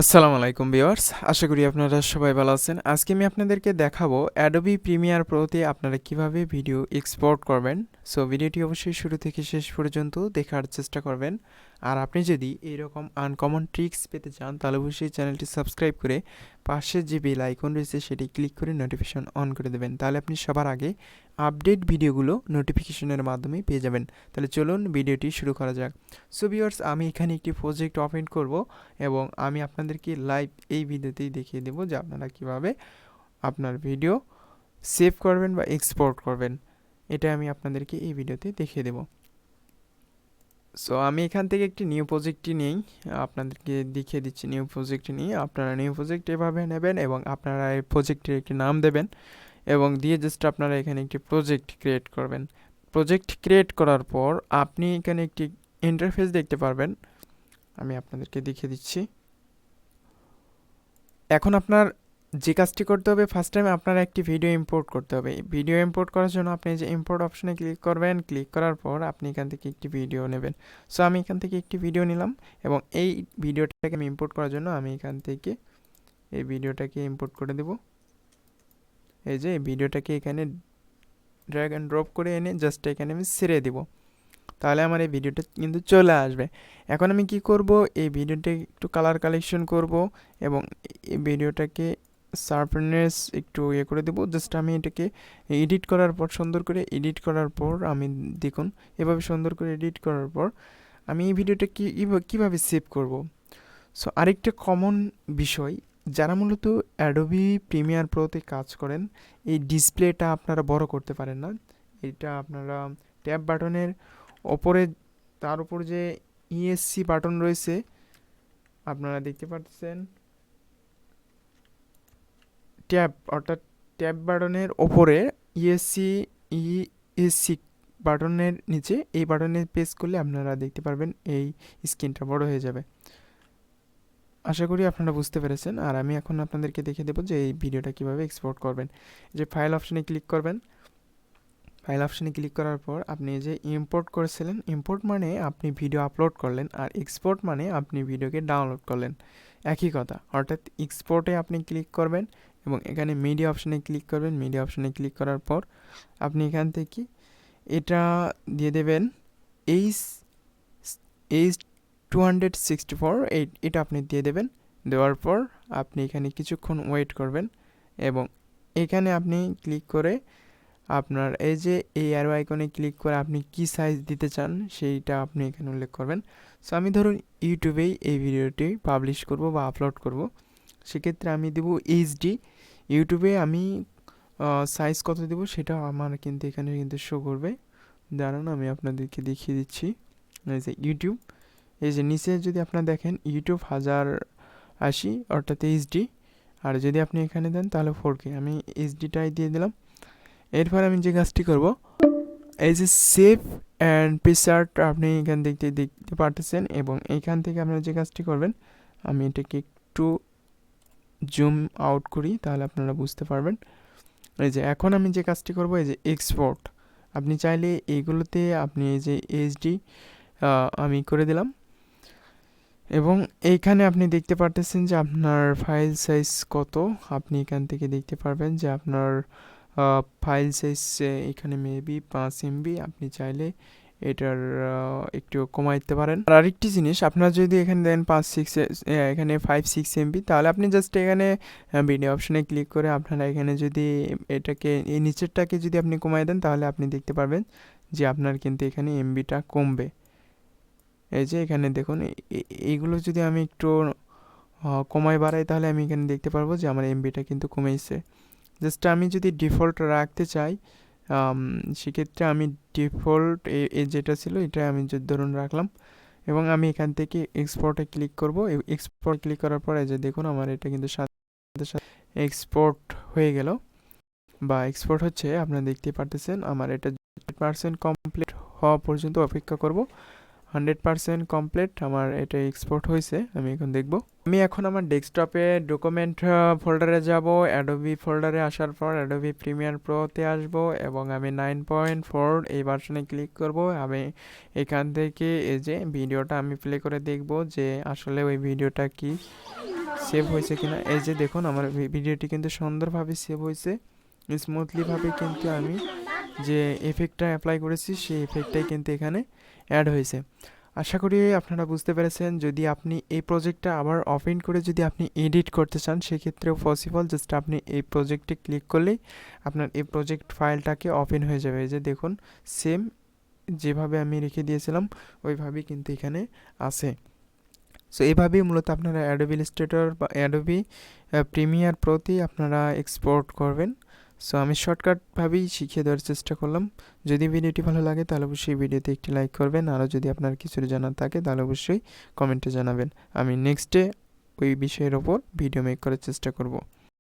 আসসালামু আলাইকুম ভিউয়ার্স, আশা করি আপনারা সবাই ভালো আছেন। আজকে আমি আপনাদেরকে দেখাবো অ্যাডোবি প্রিমিয়ার প্রোতে আপনারা কিভাবে ভিডিও এক্সপোর্ট করবেন। সো ভিডিওটি অবশ্যই শুরু থেকে শেষ পর্যন্ত দেখার চেষ্টা করবেন। আর আপনি যদি এরকম আনকমন ট্রিক্স পেতে চান তাহলে অবশ্যই চ্যানেলটি সাবস্ক্রাইব করে পাশে যে বেল আইকন রয়েছে সেটি ক্লিক করে নোটিফিকেশন অন করে দেবেন, তাহলে আপনি সবার আগে আপডেট ভিডিওগুলো নোটিফিকেশনের মাধ্যমে পেয়ে যাবেন। তাহলে চলুন ভিডিওটি শুরু করা যাক। সো ভিউয়ার্স, আমি এখানে একটি প্রজেক্ট ওপেন করব এবং আমি আপনাদেরকে লাইভ এই ভিডিওতেই দেখিয়ে দেবো যে আপনারা কিভাবে আপনার ভিডিও সেভ করবেন বা এক্সপোর্ট করবেন। এটা আমি আপনাদেরকে এই ভিডিওতে দেখিয়ে দেবো। সো আমি এখান থেকে একটি নিউ প্রজেক্টটি নিয়েই আপনাদেরকে দেখিয়ে দিচ্ছি। নিউ প্রজেক্ট নিয়ে আপনারা নিউ প্রজেক্ট এভাবে নেবেন এবং আপনারা এই প্রজেক্টের একটি নাম দেবেন এবং দিয়ে জাস্ট আপনারা এখানে একটি প্রজেক্ট ক্রিয়েট করবেন। প্রজেক্ট ক্রিয়েট করার পর আপনি এখানে একটি ইন্টারফেস দেখতে পারবেন। আমি আপনাদেরকে দেখিয়ে দিচ্ছি। এখন আপনার যে কাজটি করতে হবে, ফার্স্ট টাইম আপনার একটি ভিডিও ইম্পোর্ট করতে হবে। ভিডিও ইম্পোর্ট করার জন্য আপনি যে ইম্পোর্ট অপশনে ক্লিক করবেন। ক্লিক করার পর আপনি এখান থেকে একটি ভিডিও নেবেন। সো আমি এখান থেকে একটি ভিডিও নিলাম এবং এই ভিডিওটাকে আমি ইম্পোর্ট করার জন্য আমি এখান থেকে এই ভিডিওটাকে ইম্পোর্ট করে দেব। এই যে এই ভিডিওটাকে এখানে ড্র্যাগ অ্যান্ড ড্রপ করে এনে জাস্ট এখানে আমি ছেড়ে দেব, তাহলে আমার এই ভিডিওটা কিন্তু চলে আসবে। এখন আমি কি করব, এই ভিডিওটা একটু কালার কালেকশন করব এবং এই ভিডিওটাকে শার্পনেস একটু করে দেবো। জাস্ট আমি এটাকে এডিট করার পর সুন্দর করে এডিট করার পর আমি দেখুন এভাবে সুন্দর করে এডিট করার পর আমি এই ভিডিওটা কীভাবে সেভ করব। সো আরেকটা কমন বিষয়, যারা মূলত অ্যাডোবি প্রিমিয়ার প্রোতে কাজ করেন, এই ডিসপ্লেটা আপনারা বড় করতে পারেন না। এটা আপনারা ট্যাব বাটনের ওপরে, তার উপর যে ইএসসি বাটন রয়েছে আপনারা দেখতে পাচ্ছেন, ট্যাব অর্থাৎ ট্যাব বাটনের ওপরে ইএসসি বাটনের নিচে এই বাটনে প্রেস করলে আপনারা দেখতে পারবেন এই স্ক্রিনটা বড় হয়ে যাবে। আশা করি আপনারা বুঝতে পেরেছেন। আর আমি এখন আপনাদেরকে দেখিয়ে দেবো যে এই ভিডিওটা কীভাবে এক্সপোর্ট করবেন। যে ফাইল অপশানে ক্লিক করবেন। ফাইল অপশানে ক্লিক করার পর আপনি যে ইম্পোর্ট করেছিলেন, ইম্পোর্ট মানে আপনি ভিডিও আপলোড করলেন, আর এক্সপোর্ট মানে আপনি ভিডিওকে ডাউনলোড করলেন, একই কথা। অর্থাৎ এক্সপোর্টে আপনি ক্লিক করবেন এবং এখানে মিডিয়া অপশানে ক্লিক করবেন। মিডিয়া অপশানে ক্লিক করার পর আপনি এখান থেকে এটা দিয়ে দেবেন এইচ এইচ 264, এটা আপনি দিয়ে দেবেন। দেওয়ার পর আপনি এখানে কিছুক্ষণ ওয়েট করবেন এবং এখানে আপনি ক্লিক করে আপনার এই যে এই অ্যারো আইকনে ক্লিক করে আপনি কি সাইজ দিতে চান সেইটা আপনি এখানে উল্লেখ করবেন। সো আমি ধরুন ইউটিউবেই এই ভিডিওটি পাবলিশ করব বা আপলোড করব, সেক্ষেত্রে আমি দেব এইচডি। ইউটিউবে আমি সাইজ কত দেব সেটা আমার কিন্তু এখানে কিন্তু শো করবে। দাঁড়ান আমি আপনাদেরকে দেখিয়ে দিচ্ছি। এই যে ইউটিউব, এই যে নিচে যদি আপনারা দেখেন ইউটিউব 1080 অর্থাৎ এইচডি, আর যদি আপনি এখানে দেন তাহলে 4K। আমি এইচডিটাই দিয়ে দিলাম। এরপর আমি যে কাজটি করব, এই যে সেভ অ্যান্ড পিকচার আপনি এখান থেকে দেখতে পারতেছেন এবং এইখান থেকে আপনারা যে কাজটি করবেন, আমি এটাকে একটু জুম আউট করি তাহলে আপনারা বুঝতে পারবেন। এই যে এখন আমি যে কাজটি করব, এই যে এক্সপোর্ট, আপনি চাইলে এইগুলোতে আপনি এই যে এইচডি আমি করে দিলাম এবং এইখানে আপনি দেখতে পারতেছেন যে আপনার ফাইল সাইজ কত। আপনি এখান থেকে দেখতে পারবেন যে আপনার ফাইল সাইজ এখানে মেবি 5 MB। আপনি চাইলে এটার একটু কমাই দিতে পারেন। আর আরেকটি জিনিস, আপনারা যদি এখানে দেন 5-6 এখানে 5-6 MB, তাহলে আপনি জাস্ট এখানে ভিডিও অপশনে ক্লিক করে আপনারা এখানে যদি এটাকে এই নিচেরটাকে যদি আপনি কমাই দেন তাহলে আপনি দেখতে পারবেন যে আপনার কিন্তু এখানে এমবিটা কমবে। এই যে এখানে দেখুন এইগুলো যদি আমি একটু কমাই বাড়াই তাহলে আমি এখানে দেখতে পারবো যে আমার এমবিটা কিন্তু কমেছে। জাস্ট আমি যদি ডিফল্ট রাখতে চাই সেক্ষেত্রে আমি ডিফল্ট যেটা ছিল এটা আমি ধরুন রাখলাম এবং আমি এখান থেকে এক্সপোর্টে ক্লিক করব। এক্সপোর্ট ক্লিক করার পরে যে দেখুন আমার এটা কিন্তু সাথে সাথে এক্সপোর্ট হয়ে গেল বা এক্সপোর্ট হচ্ছে, আপনারা দেখতে পারতেছেন। আমার এটা 100% কমপ্লিট হওয়া পর্যন্ত অপেক্ষা করব। 100% কমপ্লিট আমার এটা এক্সপোর্ট হয়েছে। আমি এখন দেখব। আমি এখন আমার ডেস্কটপে ডকুমেন্ট ফোল্ডারে যাব। অ্যাডোবি ফোল্ডারে আসার পর অ্যাডোবি প্রিমিয়ার প্রোতে আসব এবং আমি 9.4 এই ভার্সনে ক্লিক করব। আমি এখান থেকে এই যে ভিডিওটা আমি প্লে করে দেখব যে আসলে ওই ভিডিওটা কি। সেভ হয়েছে কিনা। এই যে দেখুন আমার ভিডিওটি কিন্তু সুন্দরভাবে সেভ হয়েছে, স্মুথলিভাবে কিন্তু আমি যে এফেক্টটা অ্যাপ্লাই করেছি সেই এফেক্টটাই কিন্তু এখানে অ্যাড হয়েছে। আশা করি আপনারা বুঝতে পেরেছেন। যদি আপনি এই প্রজেক্টটা আবার ওপেন করে যদি আপনি এডিট করতে চান সেক্ষেত্রেও পসিবল, জাস্ট আপনি এই প্রজেক্টে ক্লিক করলেই আপনার এই প্রজেক্ট ফাইলটাকে ওপেন হয়ে যাবে। এই যে দেখুন সেম যেভাবে আমি রেখে দিয়েছিলাম ওইভাবেই কিন্তু এখানে আছে। সো এভাবেই মূলত আপনারা অ্যাডোবি ইলাস্ট্রেটর বা অ্যাডোবি প্রিমিয়ার প্রোতে আপনারা এক্সপোর্ট করবেন। সো আমি শর্টকাটভাবেই শিখিয়ে দেওয়ার চেষ্টা করলাম। যদি ভিডিওটি ভালো লাগে তাহলে অবশ্যই ভিডিওতে একটি লাইক করবেন, আরও যদি আপনার কিছু জানার থাকে তাহলে অবশ্যই কমেন্টে জানাবেন। আমি নেক্সটে ওই বিষয়ের ওপর ভিডিও মেক করার চেষ্টা করব।